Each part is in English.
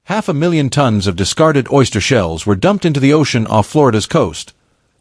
500,000 tons of discarded oyster shells were dumped into the ocean off Florida's coast.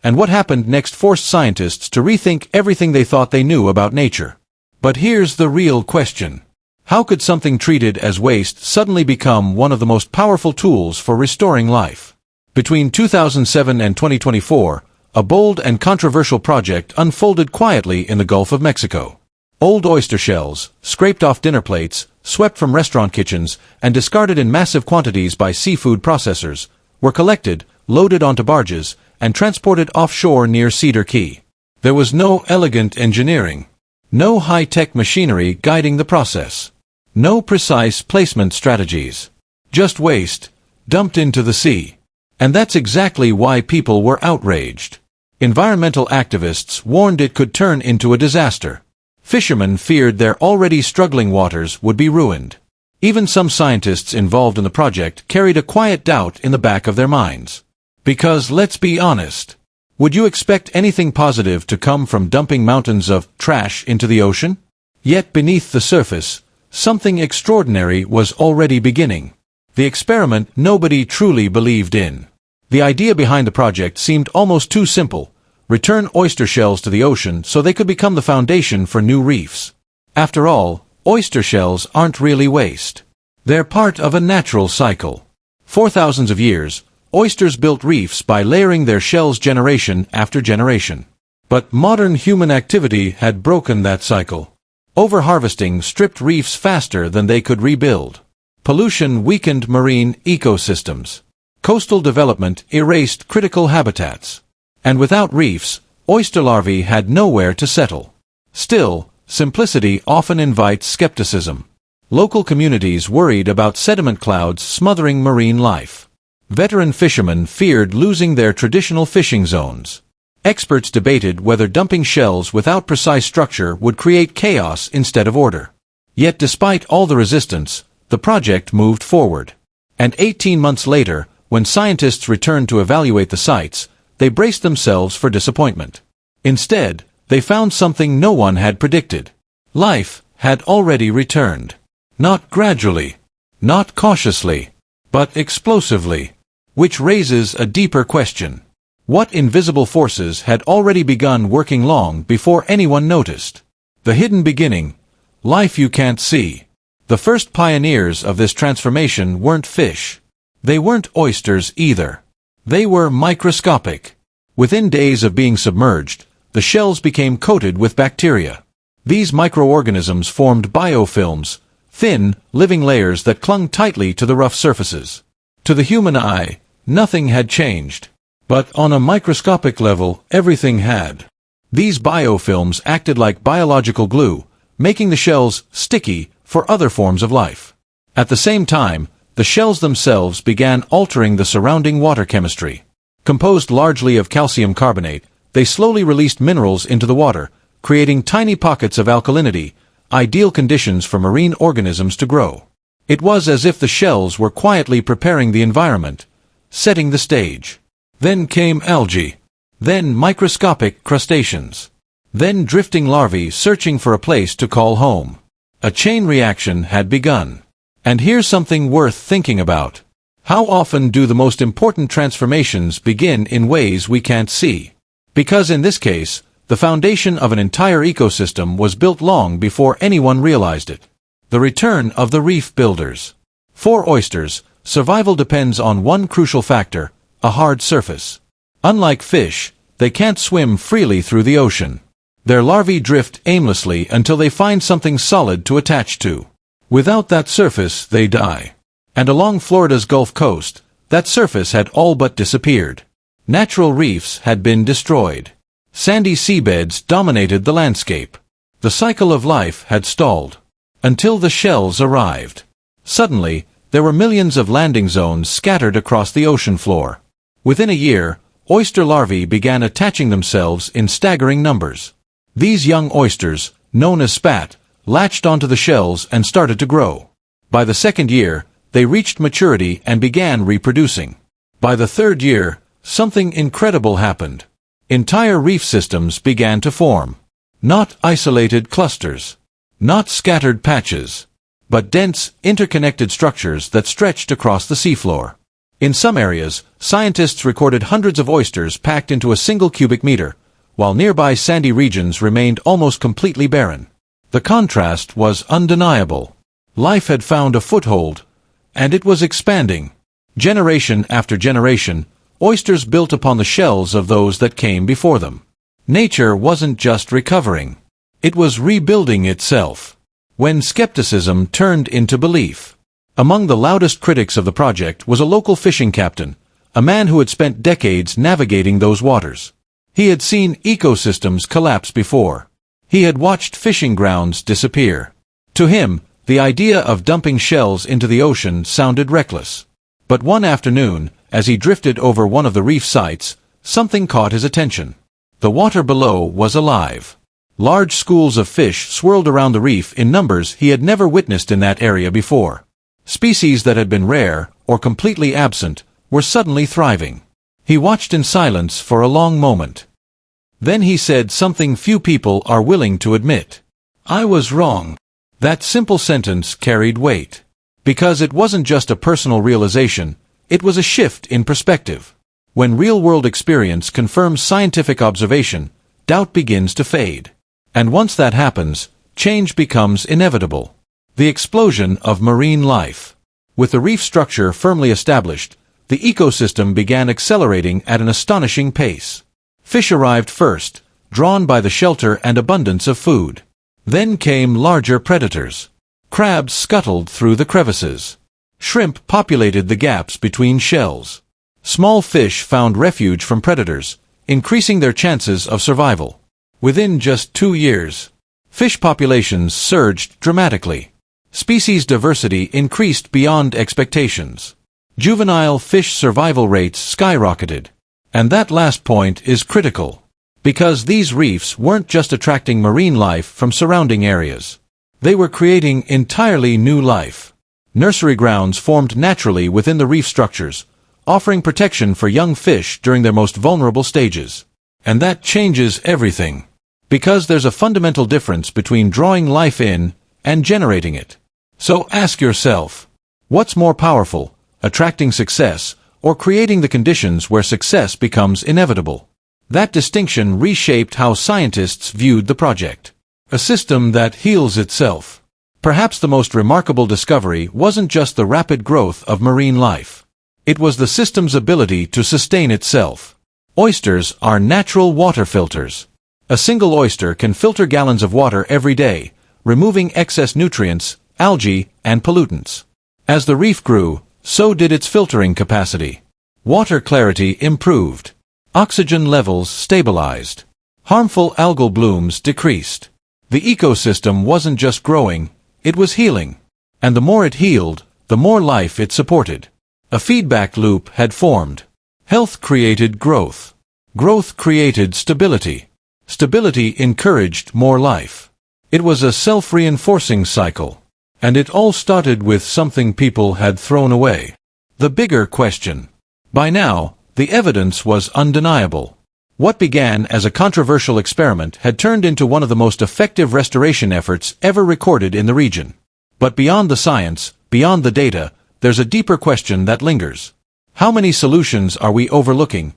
And what happened next forced scientists to rethink everything they thought they knew about nature. But here's the real question. How could something treated as waste suddenly become one of the most powerful tools for restoring life? Between 2007 and 2024, a bold and controversial project unfolded quietly in the Gulf of Mexico. Old oyster shells, scraped off dinner plates, swept from restaurant kitchens, and discarded in massive quantities by seafood processors, were collected, loaded onto barges, and transported offshore near Cedar Key. There was no elegant engineering, no high-tech machinery guiding the process, no precise placement strategies, just waste, dumped into the sea. And that's exactly why people were outraged. Environmental activists warned it could turn into a disaster. Fishermen feared their already struggling waters would be ruined. Even some scientists involved in the project carried a quiet doubt in the back of their minds. Because, let's be honest, would you expect anything positive to come from dumping mountains of trash into the ocean? Yet beneath the surface, something extraordinary was already beginning. The experiment nobody truly believed in. The idea behind the project seemed almost too simple. Return oyster shells to the ocean so they could become the foundation for new reefs. After all, oyster shells aren't really waste. They're part of a natural cycle. For thousands of years, oysters built reefs by layering their shells generation after generation. But modern human activity had broken that cycle. Overharvesting stripped reefs faster than they could rebuild. Pollution weakened marine ecosystems. Coastal development erased critical habitats. And without reefs, oyster larvae had nowhere to settle. Still, simplicity often invites skepticism. Local communities worried about sediment clouds smothering marine life. Veteran fishermen feared losing their traditional fishing zones. Experts debated whether dumping shells without precise structure would create chaos instead of order. Yet despite all the resistance, the project moved forward. And 18 months later, when scientists returned to evaluate the sites, they braced themselves for disappointment. Instead, they found something no one had predicted. Life had already returned. Not gradually, not cautiously, but explosively. Which raises a deeper question. What invisible forces had already begun working long before anyone noticed? The hidden beginning, life you can't see. The first pioneers of this transformation weren't fish. They weren't oysters either. They were microscopic. Within days of being submerged, the shells became coated with bacteria. These microorganisms formed biofilms, thin, living layers that clung tightly to the rough surfaces. To the human eye, nothing had changed. But on a microscopic level, everything had. These biofilms acted like biological glue, making the shells sticky for other forms of life. At the same time, the shells themselves began altering the surrounding water chemistry. Composed largely of calcium carbonate, they slowly released minerals into the water, creating tiny pockets of alkalinity, ideal conditions for marine organisms to grow. It was as if the shells were quietly preparing the environment, setting the stage. Then came algae. Then microscopic crustaceans. Then drifting larvae searching for a place to call home. A chain reaction had begun. And here's something worth thinking about. How often do the most important transformations begin in ways we can't see? Because in this case, the foundation of an entire ecosystem was built long before anyone realized it. The return of the reef builders. For oysters, survival depends on one crucial factor, a hard surface. Unlike fish, they can't swim freely through the ocean. Their larvae drift aimlessly until they find something solid to attach to. Without that surface, they die. And along Florida's Gulf Coast, that surface had all but disappeared. Natural reefs had been destroyed. Sandy seabeds dominated the landscape. The cycle of life had stalled. Until the shells arrived. Suddenly, there were millions of landing zones scattered across the ocean floor. Within a year, oyster larvae began attaching themselves in staggering numbers. These young oysters, known as spat, latched onto the shells and started to grow. By the second year, they reached maturity and began reproducing. By the third year, something incredible happened. Entire reef systems began to form. Not isolated clusters. Not scattered patches. but dense, interconnected structures that stretched across the seafloor. In some areas, scientists recorded hundreds of oysters packed into a single cubic meter, while nearby sandy regions remained almost completely barren. The contrast was undeniable. Life had found a foothold, and it was expanding. Generation after generation, oysters built upon the shells of those that came before them. Nature wasn't just recovering. It was rebuilding itself. When skepticism turned into belief. Among the loudest critics of the project was a local fishing captain, a man who had spent decades navigating those waters. He had seen ecosystems collapse before. He had watched fishing grounds disappear. To him, the idea of dumping shells into the ocean sounded reckless. But one afternoon, as he drifted over one of the reef sites, something caught his attention. The water below was alive. Large schools of fish swirled around the reef in numbers he had never witnessed in that area before. Species that had been rare, or completely absent, were suddenly thriving. He watched in silence for a long moment. Then he said something few people are willing to admit. "I was wrong." That simple sentence carried weight. Because it wasn't just a personal realization, it was a shift in perspective. When real-world experience confirms scientific observation, doubt begins to fade. And once that happens, change becomes inevitable. The explosion of marine life. With the reef structure firmly established, the ecosystem began accelerating at an astonishing pace. Fish arrived first, drawn by the shelter and abundance of food. Then came larger predators. Crabs scuttled through the crevices. Shrimp populated the gaps between shells. Small fish found refuge from predators, increasing their chances of survival. Within just 2 years, fish populations surged dramatically. Species diversity increased beyond expectations. Juvenile fish survival rates skyrocketed. And that last point is critical. Because these reefs weren't just attracting marine life from surrounding areas. They were creating entirely new life. Nursery grounds formed naturally within the reef structures, offering protection for young fish during their most vulnerable stages. And that changes everything. Because there's a fundamental difference between drawing life in and generating it. So ask yourself, what's more powerful, attracting success, or creating the conditions where success becomes inevitable? That distinction reshaped how scientists viewed the project. A system that heals itself. Perhaps the most remarkable discovery wasn't just the rapid growth of marine life. It was the system's ability to sustain itself. Oysters are natural water filters. A single oyster can filter gallons of water every day, removing excess nutrients, algae, and pollutants. As the reef grew, so did its filtering capacity. Water clarity improved. Oxygen levels stabilized. Harmful algal blooms decreased. The ecosystem wasn't just growing, it was healing. And the more it healed, the more life it supported. A feedback loop had formed. Health created growth. Growth created stability. Stability encouraged more life. It was a self-reinforcing cycle. And it all started with something people had thrown away. The bigger question. By now, the evidence was undeniable. What began as a controversial experiment had turned into one of the most effective restoration efforts ever recorded in the region. But beyond the science, beyond the data, there's a deeper question that lingers. How many solutions are we overlooking?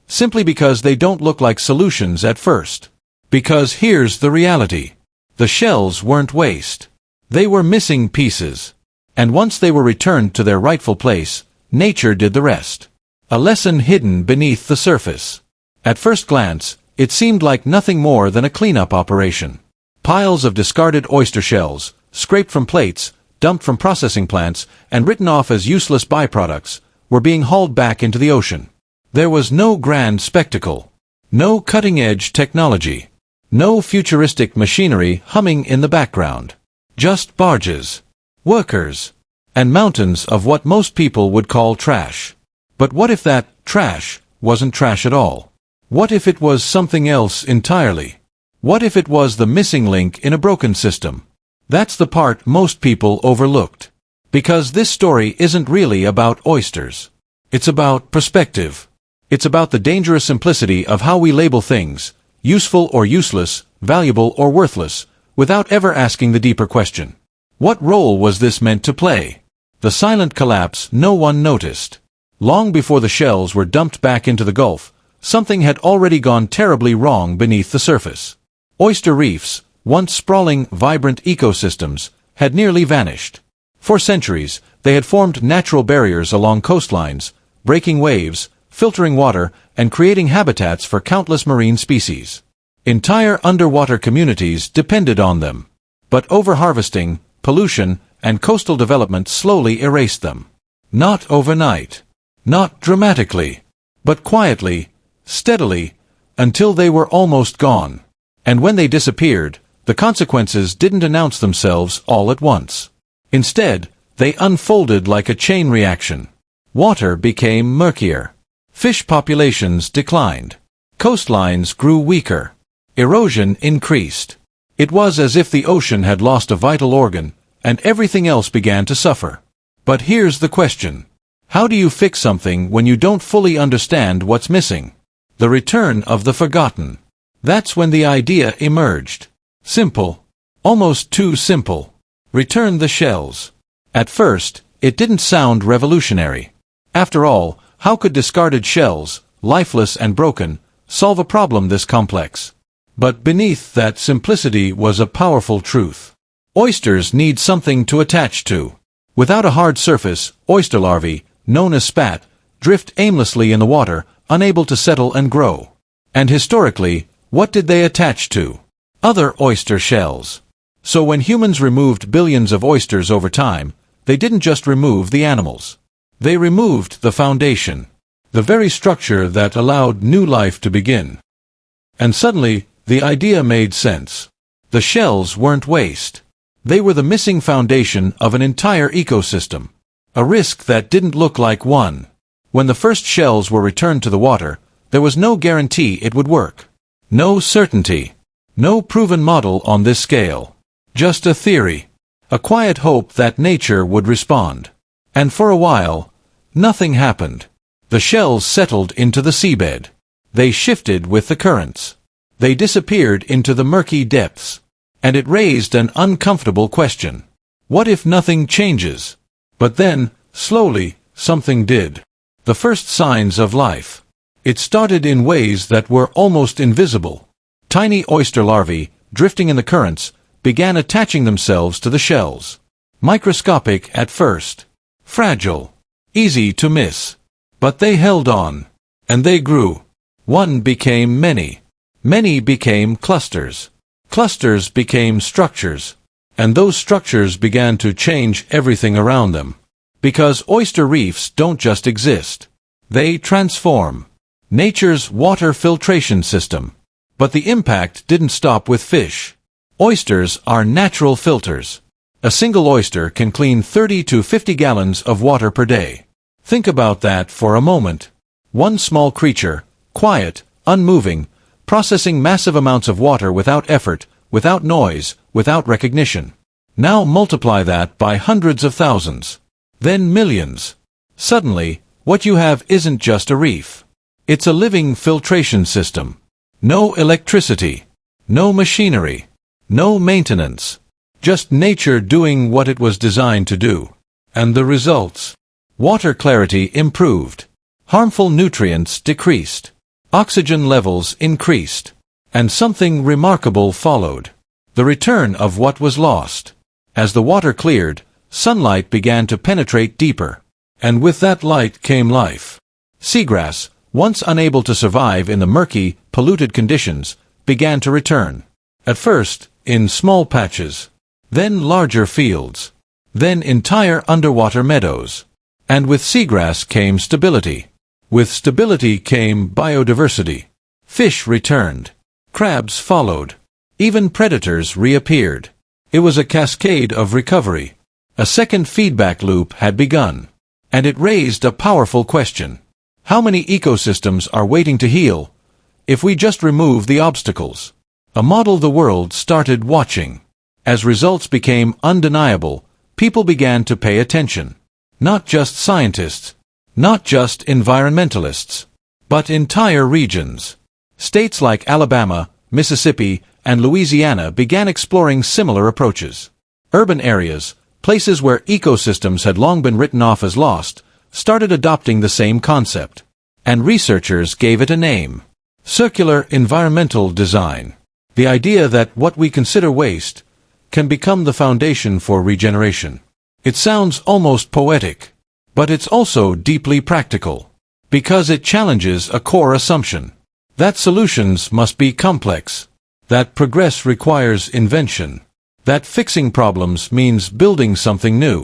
Simply because they don't look like solutions at first. Because here's the reality. The shells weren't waste. They were missing pieces. And once they were returned to their rightful place, nature did the rest. A lesson hidden beneath the surface. At first glance, it seemed like nothing more than a cleanup operation. Piles of discarded oyster shells, scraped from plates, dumped from processing plants, and written off as useless byproducts, were being hauled back into the ocean. There was no grand spectacle. No cutting-edge technology. No futuristic machinery humming in the background. Just barges, workers, and mountains of what most people would call trash. But what if that trash wasn't trash at all? What if it was something else entirely? What if it was the missing link in a broken system? That's the part most people overlooked. Because this story isn't really about oysters. It's about perspective. It's about the dangerous simplicity of how we label things, useful or useless, valuable or worthless, without ever asking the deeper question. What role was this meant to play? The silent collapse no one noticed. Long before the shells were dumped back into the Gulf, something had already gone terribly wrong beneath the surface. Oyster reefs, once sprawling, vibrant ecosystems, had nearly vanished. For centuries, they had formed natural barriers along coastlines, breaking waves, filtering water, and creating habitats for countless marine species. Entire underwater communities depended on them. But overharvesting, pollution, and coastal development slowly erased them. Not overnight. Not dramatically. But quietly, steadily, until they were almost gone. And when they disappeared, the consequences didn't announce themselves all at once. Instead, they unfolded like a chain reaction. Water became murkier. Fish populations declined. Coastlines grew weaker. Erosion increased. It was as if the ocean had lost a vital organ, and everything else began to suffer. But here's the question. How do you fix something when you don't fully understand what's missing? The return of the forgotten. That's when the idea emerged. Simple. Almost too simple. Return the shells. At first, it didn't sound revolutionary. After all, how could discarded shells, lifeless and broken, solve a problem this complex? But beneath that simplicity was a powerful truth. Oysters need something to attach to. Without a hard surface, oyster larvae, known as spat, drift aimlessly in the water, unable to settle and grow. And historically, what did they attach to? Other oyster shells. So when humans removed billions of oysters over time, they didn't just remove the animals. They removed the foundation, the very structure that allowed new life to begin. And suddenly, the idea made sense. The shells weren't waste. They were the missing foundation of an entire ecosystem. A risk that didn't look like one. When the first shells were returned to the water, there was no guarantee it would work. No certainty. No proven model on this scale. Just a theory. A quiet hope that nature would respond. And for a while, nothing happened. The shells settled into the seabed. They shifted with the currents. They disappeared into the murky depths. And it raised an uncomfortable question. What if nothing changes? But then, slowly, something did. The first signs of life. It started in ways that were almost invisible. Tiny oyster larvae, drifting in the currents, began attaching themselves to the shells. Microscopic at first. Fragile. Easy to miss. But they held on. And they grew. One became many. Many became clusters. Clusters became structures. And those structures began to change everything around them. Because oyster reefs don't just exist. They transform. Nature's water filtration system. But the impact didn't stop with fish. Oysters are natural filters. A single oyster can clean 30 to 50 gallons of water per day. Think about that for a moment. One small creature, quiet, unmoving, processing massive amounts of water without effort, without noise, without recognition. Now multiply that by hundreds of thousands. Then millions. Suddenly, what you have isn't just a reef. It's a living filtration system. No electricity. No machinery. No maintenance. Just nature doing what it was designed to do. And the results? Water clarity improved. Harmful nutrients decreased. Oxygen levels increased. And something remarkable followed. The return of what was lost. As the water cleared, sunlight began to penetrate deeper. And with that light came life. Seagrass, once unable to survive in the murky, polluted conditions, began to return. At first, in small patches. Then larger fields. Then entire underwater meadows. And with seagrass came stability. With stability came biodiversity. Fish returned. Crabs followed. Even predators reappeared. It was a cascade of recovery. A second feedback loop had begun. And it raised a powerful question. How many ecosystems are waiting to heal, if we just remove the obstacles? A model the world started watching. As results became undeniable, people began to pay attention. Not just scientists. Not just environmentalists. But entire regions. States like Alabama, Mississippi, and Louisiana began exploring similar approaches. Urban areas, places where ecosystems had long been written off as lost, started adopting the same concept. And researchers gave it a name: circular environmental design. The idea that what we consider waste can become the foundation for regeneration. It sounds almost poetic, but it's also deeply practical, because it challenges a core assumption: that solutions must be complex, that progress requires invention, that fixing problems means building something new.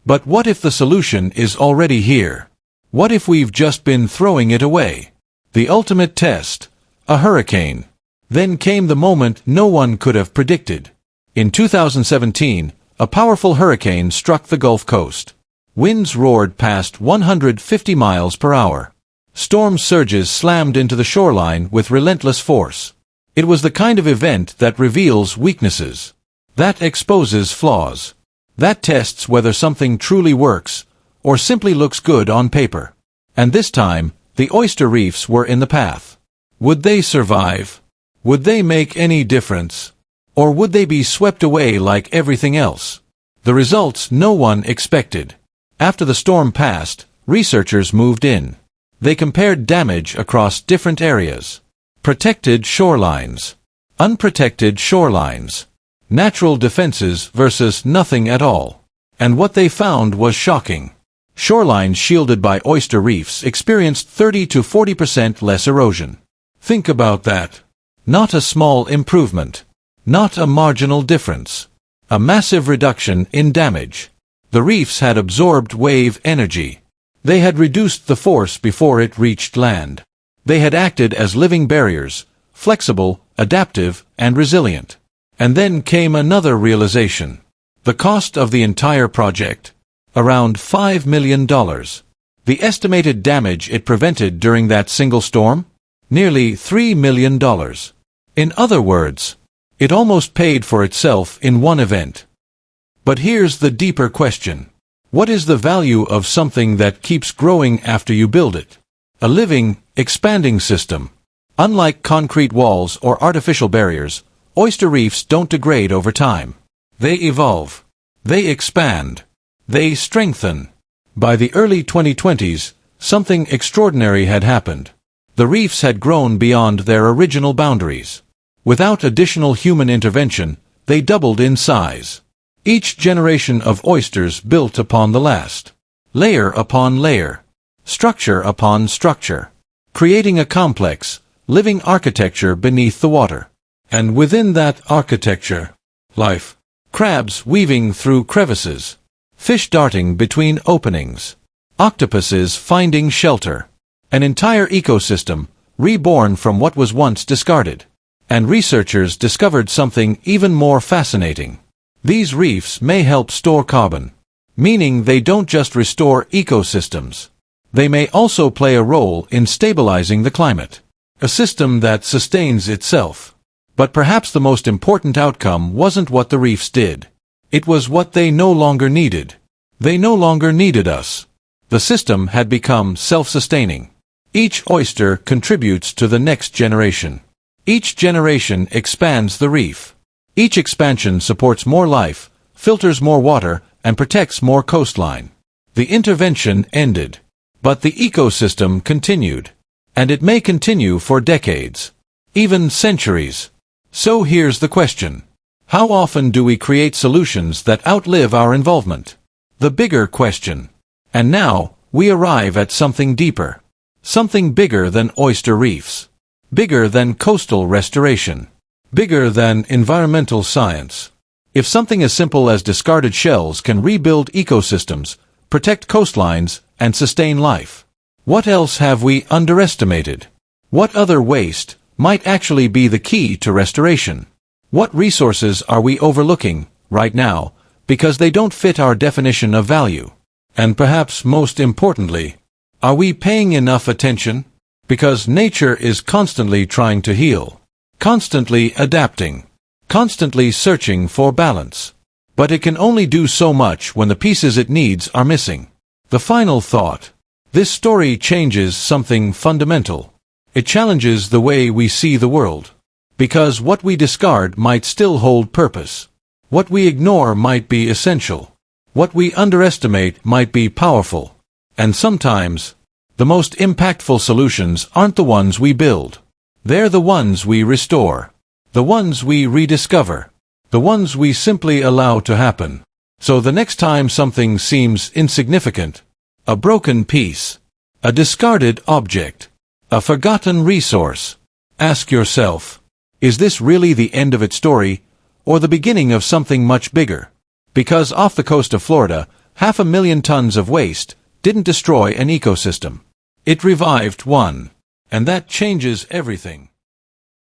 But what if the solution is already here? What if we've just been throwing it away? The ultimate test: a hurricane. Then came the moment no one could have predicted. In 2017, a powerful hurricane struck the Gulf Coast. Winds roared past 150 miles per hour. Storm surges slammed into the shoreline with relentless force. It was the kind of event that reveals weaknesses, that exposes flaws, that tests whether something truly works or simply looks good on paper. And this time, the oyster reefs were in the path. Would they survive? Would they make any difference? Or would they be swept away like everything else? The results no one expected. After the storm passed, researchers moved in. They compared damage across different areas: protected shorelines, unprotected shorelines, natural defenses versus nothing at all. And what they found was shocking. Shorelines shielded by oyster reefs experienced 30 to 40% less erosion. Think about that. Not a small improvement. Not a marginal difference. A massive reduction in damage. The reefs had absorbed wave energy. They had reduced the force before it reached land. They had acted as living barriers, flexible, adaptive, and resilient. And then came another realization. The cost of the entire project: around $5 million. The estimated damage it prevented during that single storm? Nearly $3 million. In other words, it almost paid for itself in one event. But here's the deeper question. What is the value of something that keeps growing after you build it? A living, expanding system. Unlike concrete walls or artificial barriers, oyster reefs don't degrade over time. They evolve. They expand. They strengthen. By the early 2020s, something extraordinary had happened. The reefs had grown beyond their original boundaries. Without additional human intervention, they doubled in size. Each generation of oysters built upon the last. Layer upon layer. Structure upon structure. Creating a complex, living architecture beneath the water. And within that architecture, life. Crabs weaving through crevices. Fish darting between openings. Octopuses finding shelter. An entire ecosystem, reborn from what was once discarded. And researchers discovered something even more fascinating. These reefs may help store carbon, meaning they don't just restore ecosystems. They may also play a role in stabilizing the climate, a system that sustains itself. But perhaps the most important outcome wasn't what the reefs did. It was what they no longer needed. They no longer needed us. The system had become self-sustaining. Each oyster contributes to the next generation. Each generation expands the reef. Each expansion supports more life, filters more water, and protects more coastline. The intervention ended. But the ecosystem continued. And it may continue for decades. Even centuries. So here's the question. How often do we create solutions that outlive our involvement? The bigger question. And now, we arrive at something deeper. Something bigger than oyster reefs. Bigger than coastal restoration. Bigger than environmental science. If something as simple as discarded shells can rebuild ecosystems, protect coastlines, and sustain life, what else have we underestimated? What other waste might actually be the key to restoration? What resources are we overlooking, right now, because they don't fit our definition of value? And perhaps most importantly, are we paying enough attention? Because nature is constantly trying to heal, constantly adapting, constantly searching for balance. But it can only do so much when the pieces it needs are missing. The final thought. This story changes something fundamental. It challenges the way we see the world. Because what we discard might still hold purpose. What we ignore might be essential. What we underestimate might be powerful. And sometimes, the most impactful solutions aren't the ones we build. They're the ones we restore. The ones we rediscover. The ones we simply allow to happen. So the next time something seems insignificant, a broken piece, a discarded object, a forgotten resource, ask yourself, is this really the end of its story, or the beginning of something much bigger? Because off the coast of Florida, 500,000 tons of waste didn't destroy an ecosystem. It revived one. And that changes everything.